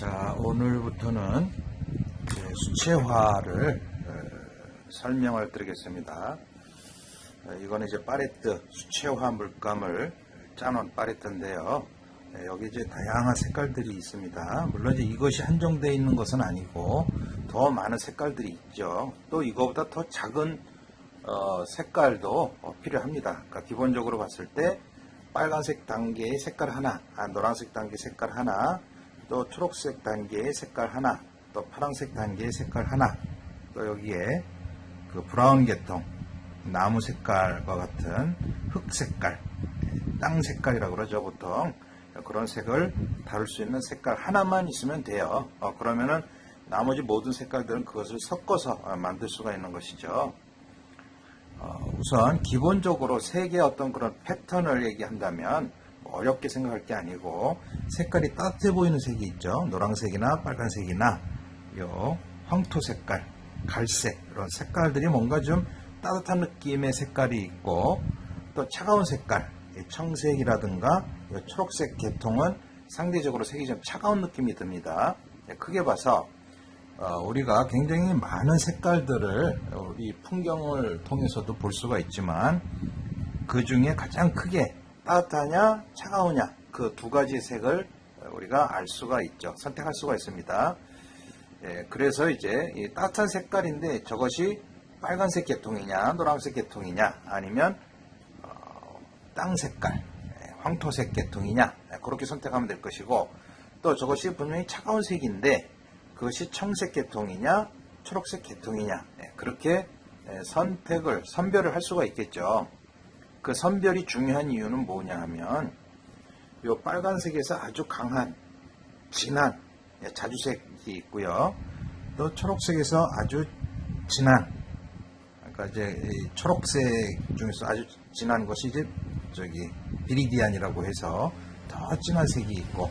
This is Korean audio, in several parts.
자, 오늘부터는 수채화를 설명을 드리겠습니다. 이거는 이제 파레트 수채화 물감을 짜놓은 파레트인데요. 여기 이제 다양한 색깔들이 있습니다. 물론 이제 이것이 한정되어 있는 것은 아니고 더 많은 색깔들이 있죠. 또 이거보다 더 작은 색깔도 필요합니다. 그러니까 기본적으로 봤을 때 빨간색 단계의 색깔 하나, 노란색 단계 색깔 하나, 또 초록색 단계의 색깔 하나, 또 파란색 단계의 색깔 하나, 또 여기에 그 브라운 계통, 나무 색깔과 같은 흙 색깔, 땅 색깔이라고 그러죠 보통. 그런 색을 다룰 수 있는 색깔 하나만 있으면 돼요. 그러면은 나머지 모든 색깔들은 그것을 섞어서 만들 수가 있는 것이죠. 우선 기본적으로 색의 어떤 그런 패턴을 얘기한다면 어렵게 생각할 게 아니고 색깔이 따뜻해 보이는 색이 있죠. 노란색이나 빨간색이나 요 황토 색깔, 갈색 이런 색깔들이 뭔가 좀 따뜻한 느낌의 색깔이 있고, 또 차가운 색깔, 청색이라든가 초록색 계통은 상대적으로 색이 좀 차가운 느낌이 듭니다. 크게 봐서 우리가 굉장히 많은 색깔들을 우리 풍경을 통해서도 볼 수가 있지만, 그 중에 가장 크게 따뜻하냐 차가우냐 그 두 가지 색을 우리가 알 수가 있죠. 선택할 수가 있습니다. 그래서 이제 이 따뜻한 색깔인데 저것이 빨간색 계통이냐 노란색 계통이냐 아니면 땅 색깔 황토색 계통이냐 그렇게 선택하면 될 것이고, 또 저것이 분명히 차가운 색인데 그것이 청색 계통이냐 초록색 계통이냐 그렇게 선별을 할 수가 있겠죠. 그 선별이 중요한 이유는 뭐냐 하면 요 빨간색에서 아주 강한 진한 자주색이 있고요. 또 초록색에서 아주 진한, 그러니까 이제 초록색 중에서 아주 진한 것이 이제 비리디안이라고 해서 더 진한 색이 있고,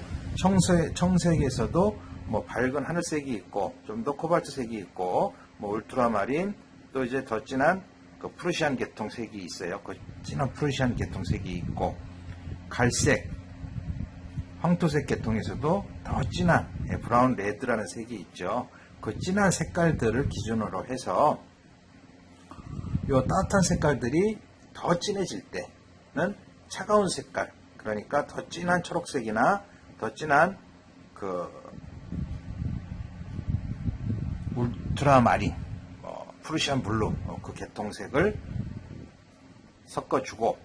청색에서도 뭐 밝은 하늘색이 있고 좀 더 코발트색이 있고 뭐 울트라마린, 또 이제 더 진한 그 프루시안 계통 색이 있어요. 그 진한 프루시안 계통 색이 있고, 갈색, 황토색 계통에서도 더 진한 브라운 레드라는 색이 있죠. 그 진한 색깔들을 기준으로 해서 이 따뜻한 색깔들이 더 진해질 때는 차가운 색깔, 그러니까 더 진한 초록색이나 더 진한 그 울트라마린, 프루시안 블루 그 계통색을 섞어주고,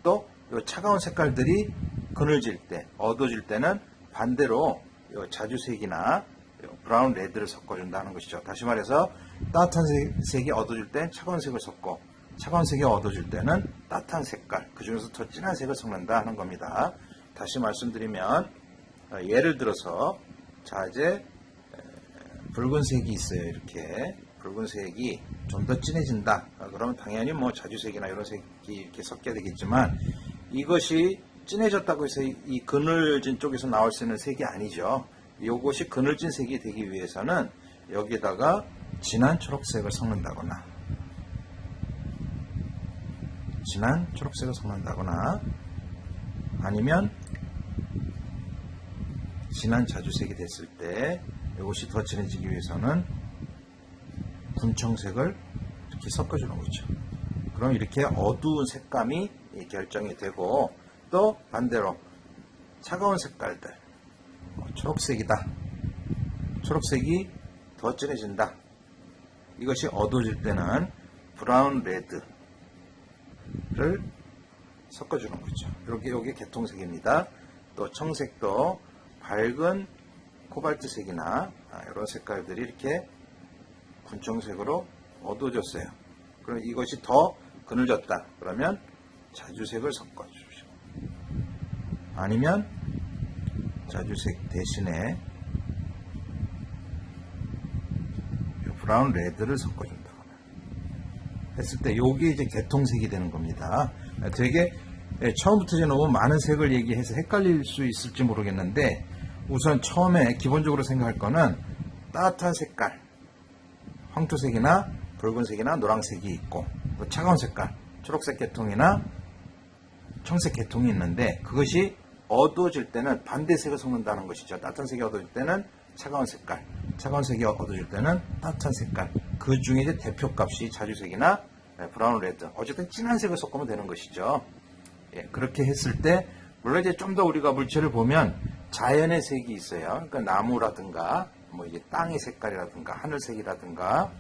또 요 차가운 색깔들이 그늘질 때, 어두워질 때는 반대로 요 자주색이나 요 브라운 레드를 섞어준다는 것이죠. 다시 말해서 따뜻한 색이 어두워질 때는 차가운 색을 섞고, 차가운 색이 어두워질 때는 따뜻한 색깔, 그 중에서 더 진한 색을 섞는다 하는 겁니다. 다시 말씀드리면 예를 들어서 자 이제 붉은색이 있어요. 이렇게 붉은색이 좀 더 진해진다. 그러면 당연히 뭐 자주색이나 이런 색이 이렇게 섞여야 되겠지만, 이것이 진해졌다고 해서 이 그늘진 쪽에서 나올 수 있는 색이 아니죠. 이것이 그늘진 색이 되기 위해서는 여기에다가 진한 초록색을 섞는다거나, 아니면 진한 자주색이 됐을 때 이것이 더 진해지기 위해서는 군청색을 이렇게 섞어주는 거죠. 그럼 이렇게 어두운 색감이 결정이 되고, 또 반대로 차가운 색깔들, 초록색이다, 초록색이 더 진해진다, 이것이 어두워질 때는 브라운 레드를 섞어주는 거죠. 이렇게 여기 계통색입니다. 또 청색도 밝은 코발트색이나 이런 색깔들이 이렇게 군청색으로 어두워졌어요. 그럼 이것이 더 그늘졌다 그러면 자주색을 섞어주시고, 아니면 자주색 대신에 브라운 레드를 섞어준다 했을 때 요게 이제 계통색이 되는 겁니다. 되게 처음부터 이제 너무 많은 색을 얘기해서 헷갈릴 수 있을지 모르겠는데, 우선 처음에 기본적으로 생각할 거는 따뜻한 색깔, 황토색이나 붉은색이나 노란색이 있고, 또 차가운 색깔, 초록색 계통이나 청색 계통이 있는데, 그것이 어두워질 때는 반대색을 섞는다는 것이죠. 따뜻한 색이 어두워질 때는 차가운 색깔, 차가운 색이 어두워질 때는 따뜻한 색깔. 그 중에 이제 대표값이 자주색이나 브라운 레드. 어쨌든 진한 색을 섞으면 되는 것이죠. 예, 그렇게 했을 때 물론 이제 좀 더 우리가 물체를 보면 자연의 색이 있어요. 그러니까 나무라든가 뭐 이제 땅의 색깔이라든가 하늘색이라든가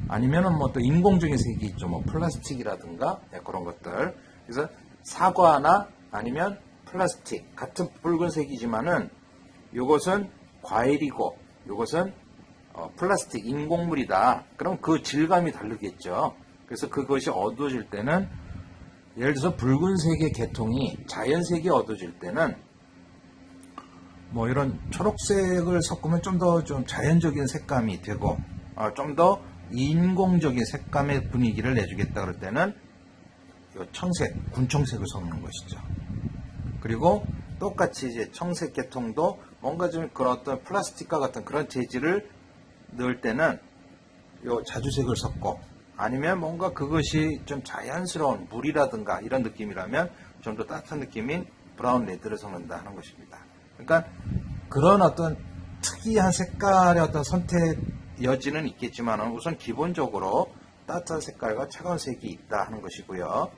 아니면은 뭐 또 인공적인 색이 있죠. 뭐 플라스틱이라든가 그런 것들. 그래서 사과나 아니면 플라스틱 같은 붉은색이지만은 이것은 과일이고 이것은 플라스틱 인공물이다. 그럼 그 질감이 다르겠죠. 그래서 그것이 어두워질 때는 예를 들어서 붉은색의 계통이 자연색이 어두워질 때는 뭐 이런 초록색을 섞으면 좀 더 좀 자연적인 색감이 되고 좀 더 인공적인 색감의 분위기를 내주겠다 그럴 때는 이 청색, 군청색을 섞는 것이죠. 그리고 똑같이 이제 청색 계통도 뭔가 좀 그런 어떤 플라스틱과 같은 그런 재질을 넣을 때는 이 자주색을 섞고 아니면 뭔가 그것이 좀 자연스러운 물이라든가 이런 느낌이라면 좀 더 따뜻한 느낌인 브라운 레드를 섞는다 하는 것입니다. 그러니까 그런 어떤 특이한 색깔의 어떤 선택 여지는 있겠지만 우선 기본적으로 따뜻한 색깔과 차가운 색이 있다 하는 것이고요.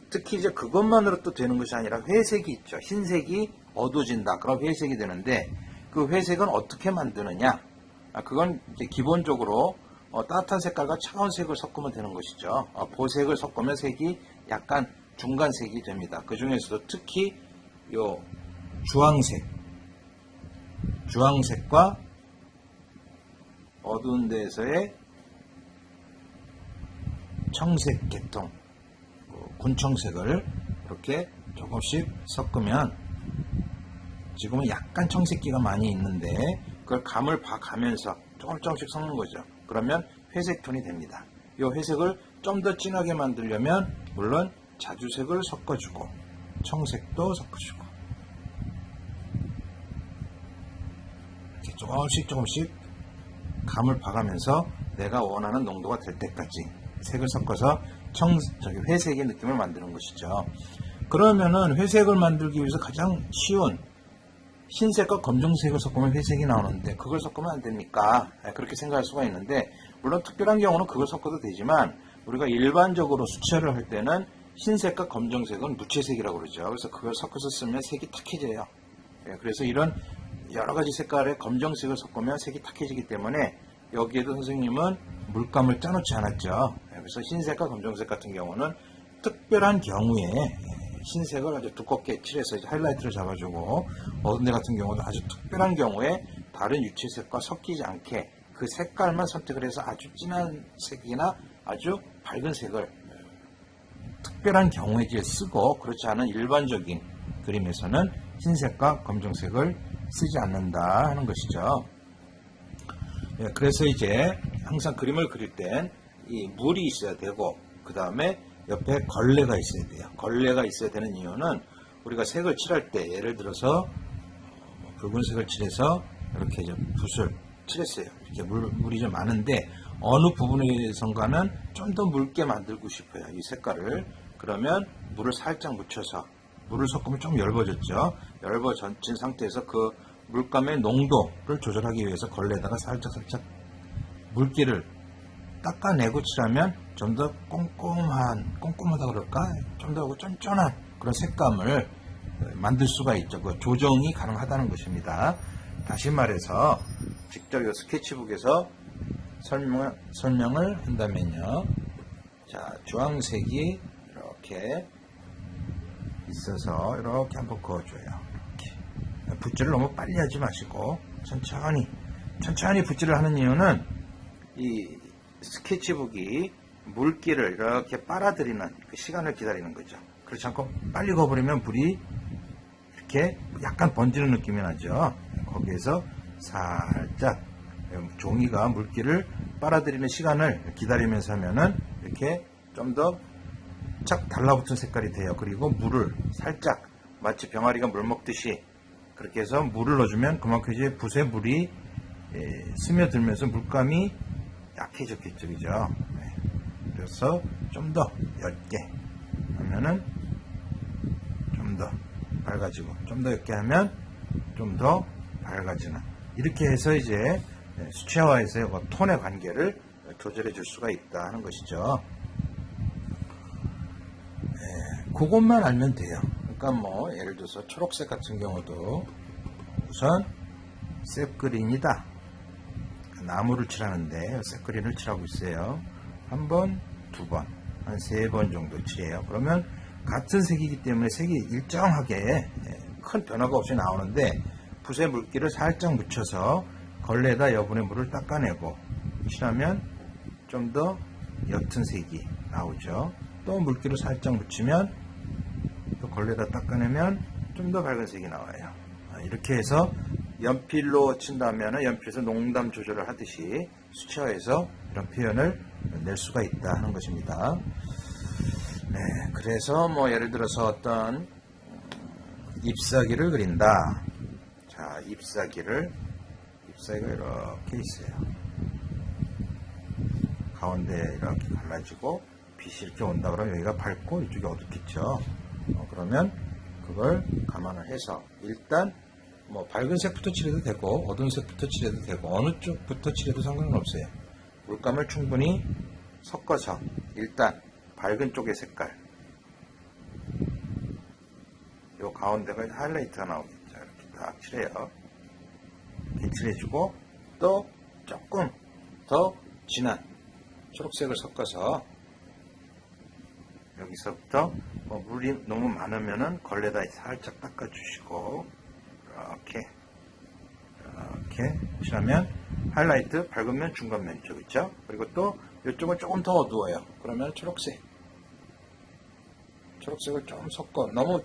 특히 이제 그것만으로 또 되는 것이 아니라 회색이 있죠. 흰색이 어두워진다. 그럼 회색이 되는데 그 회색은 어떻게 만드느냐? 그건 이제 기본적으로 따뜻한 색깔과 차가운 색을 섞으면 되는 것이죠. 보색을 섞으면 색이 약간 중간색이 됩니다. 그 중에서도 특히 요 주황색과 어두운 데에서의 청색 계통, 군청색을 이렇게 조금씩 섞으면 지금은 약간 청색기가 많이 있는데 그걸 감을 봐가면서 조금씩 섞는 거죠. 그러면 회색 톤이 됩니다. 이 회색을 좀 더 진하게 만들려면 물론 자주색을 섞어주고 청색도 섞어주고 이렇게 조금씩 감을 봐가면서 내가 원하는 농도가 될 때까지 색을 섞어서 회색의 느낌을 만드는 것이죠. 그러면은 회색을 만들기 위해서 가장 쉬운 흰색과 검정색을 섞으면 회색이 나오는데 그걸 섞으면 안 됩니까? 그렇게 생각할 수가 있는데 물론 특별한 경우는 그걸 섞어도 되지만 우리가 일반적으로 수채를 할 때는 흰색과 검정색은 무채색이라고 그러죠. 그래서 그걸 섞어서 쓰면 색이 탁해져요. 그래서 이런 여러 가지 색깔의 검정색을 섞으면 색이 탁해지기 때문에 여기에도 선생님은 물감을 짜놓지 않았죠. 그래서 흰색과 검정색 같은 경우는 특별한 경우에 흰색을 아주 두껍게 칠해서 하이라이트를 잡아주고 어두운 데 같은 경우도 아주 특별한 경우에 다른 유채색과 섞이지 않게 그 색깔만 선택을 해서 아주 진한 색이나 아주 밝은 색을 특별한 경우에 이제 쓰고 그렇지 않은 일반적인 그림에서는 흰색과 검정색을 쓰지 않는다 하는 것이죠. 그래서 이제 항상 그림을 그릴 땐 이 물이 있어야 되고 그 다음에 옆에 걸레가 있어야 돼요. 걸레가 있어야 되는 이유는 우리가 색을 칠할 때 예를 들어서 붉은색을 칠해서 이렇게 이제 붓을 칠했어요. 이렇게 물이 좀 많은데 어느 부분에선가는 좀 더 묽게 만들고 싶어요. 이 색깔을. 그러면 물을 살짝 묻혀서 물을 섞으면 좀 엷어졌죠. 엷어진 상태에서 그 물감의 농도를 조절하기 위해서 걸레에다가 살짝 물기를 닦아내고 칠하면 좀 더 꼼꼼하다 그럴까? 좀 더 쫀쫀한 그런 색감을 만들 수가 있죠. 그 조정이 가능하다는 것입니다. 다시 말해서 직접 이 스케치북에서 설명을 한다면요. 자, 주황색이 이렇게 있어서 이렇게 한번 그어줘요. 이렇게. 붓질을 너무 빨리 하지 마시고 천천히 붓질을 하는 이유는 이 스케치북이 물기를 이렇게 빨아들이는 그 시간을 기다리는 거죠. 그렇지 않고 빨리 그어버리면 불이 이렇게 약간 번지는 느낌이 나죠. 거기에서 살짝 종이가 물기를 빨아들이는 시간을 기다리면서 하면은 이렇게 좀 더 착 달라붙은 색깔이 돼요. 그리고 물을 살짝 마치 병아리가 물 먹듯이 그렇게 해서 물을 넣어주면 그만큼 이제 붓에 물이 스며들면서 물감이 약해졌겠죠. 그죠? 그래서 좀 더 옅게 하면은 좀 더 밝아지고, 좀 더 옅게 하면 좀 더 밝아지는, 이렇게 해서 이제 수채화에서의 톤의 관계를 조절해 줄 수가 있다 하는 것이죠. 그것만 알면 돼요. 그러니까 뭐 예를 들어서 초록색 같은 경우도 우선 셉그린이다. 나무를 칠하는데 셉그린을 칠하고 있어요. 한 번, 두 번, 한 세 번 정도 칠해요. 그러면 같은 색이기 때문에 색이 일정하게 큰 변화가 없이 나오는데, 붓에 물기를 살짝 묻혀서 걸레에다 여분의 물을 닦아내고 칠하면 좀 더 옅은 색이 나오죠. 또 물기를 살짝 묻히면 또 걸레에다 닦아내면 좀 더 밝은 색이 나와요. 이렇게 해서 연필로 친다면 연필에서 농담 조절을 하듯이 수채화에서 이런 표현을 낼 수가 있다 하는 것입니다. 네, 그래서 뭐 예를 들어서 어떤 잎사귀를 그린다. 자, 잎사귀가 이렇게 있어요. 가운데 이렇게 갈라지고 빛이 이렇게 온다 그러면 여기가 밝고 이쪽이 어둡겠죠. 그러면 그걸 감안을 해서 일단 뭐 밝은 색부터 칠해도 되고 어두운 색부터 칠해도 되고 어느 쪽부터 칠해도 상관은 없어요. 물감을 충분히 섞어서 일단 밝은 쪽의 색깔, 요 가운데가 하이라이트가 나오겠죠. 이렇게 딱 칠해요. 이렇게 칠해주고 또 조금 더 진한 초록색을 섞어서 여기서부터 뭐 물이 너무 많으면은 걸레다 살짝 닦아주시고 이렇게 칠하면 하이라이트 밝으면 중간면이죠, 그렇죠? 그리고 또 이쪽은 조금 더 어두워요. 그러면 초록색을 좀 섞어. 너무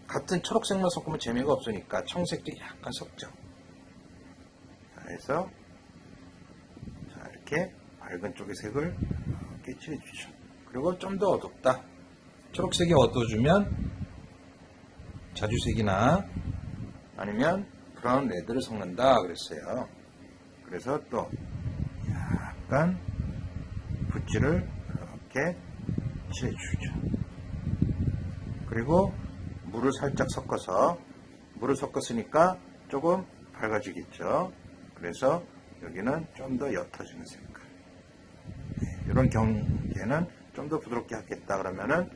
같은 초록색만 섞으면 재미가 없으니까 청색도 약간 섞죠. 자, 해서 자, 이렇게 밝은 쪽의 색을 이렇게 칠해주죠. 그리고 좀 더 어둡다. 초록색이 어두워지면 자주색이나 아니면 브라운 레드를 섞는다 그랬어요. 그래서 또 약간 붓질을 이렇게 칠해주죠. 그리고 물을 살짝 섞어서, 물을 섞었으니까 조금 밝아지겠죠. 그래서 여기는 좀 더 옅어지는 색깔. 이런 경계는 좀 더 부드럽게 하겠다 그러면은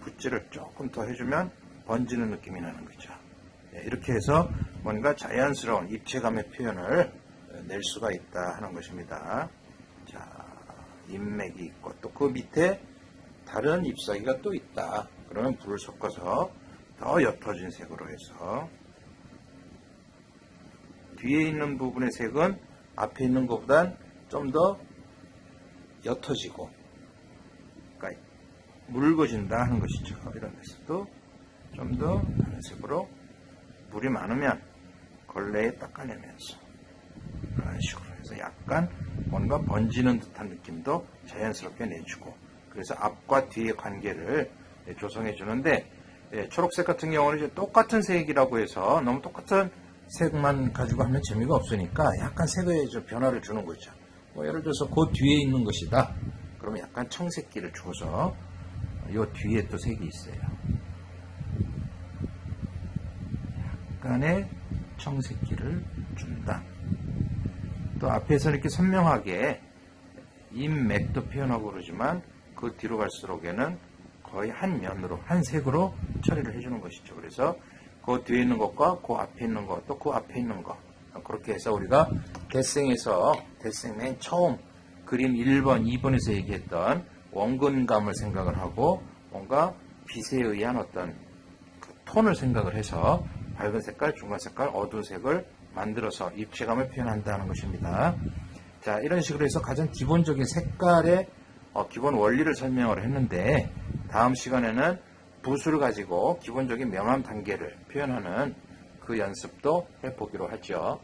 붓질을 조금 더 해주면 번지는 느낌이 나는 거죠. 이렇게 해서 뭔가 자연스러운 입체감의 표현을 낼 수가 있다 하는 것입니다. 자, 잎맥이 있고 또 그 밑에 다른 잎사귀가 또 있다. 그러면 불을 섞어서 더 옅어진 색으로 해서 뒤에 있는 부분의 색은 앞에 있는 것보단 좀 더 옅어지고 그러니까 묽어진다 하는 것이죠. 이런 데서도 좀 더 다른 색으로 물이 많으면 걸레에 닦아내면서 이런 식으로 해서 약간 뭔가 번지는 듯한 느낌도 자연스럽게 내주고, 그래서 앞과 뒤의 관계를 조성해 주는데, 초록색 같은 경우는 이제 똑같은 색이라고 해서 너무 똑같은 색만 가지고 하면 재미가 없으니까 약간 색의 변화를 주는 거죠. 뭐 예를 들어서 그 뒤에 있는 것이다. 그러면 약간 청색기를 줘서 이 뒤에 또 색이 있어요. 약간의 청색기를 준다. 또 앞에서 이렇게 선명하게 잎맥도 표현하고 그러지만 그 뒤로 갈수록에는 거의 한 면으로, 한 색으로 처리를 해주는 것이죠. 그래서 그 뒤에 있는 것과 그 앞에 있는 것, 또 그 앞에 있는 것, 그렇게 해서 우리가 데생 맨 처음 그림 1번, 2번에서 얘기했던 원근감을 생각을 하고 뭔가 빛에 의한 어떤 그 톤을 생각을 해서 밝은 색깔, 중간 색깔, 어두운 색을 만들어서 입체감을 표현한다는 것입니다. 자, 이런 식으로 해서 가장 기본적인 색깔의 기본 원리를 설명을 했는데, 다음 시간에는 붓을 가지고 기본적인 명암 단계를 표현하는 그 연습도 해보기로 하죠.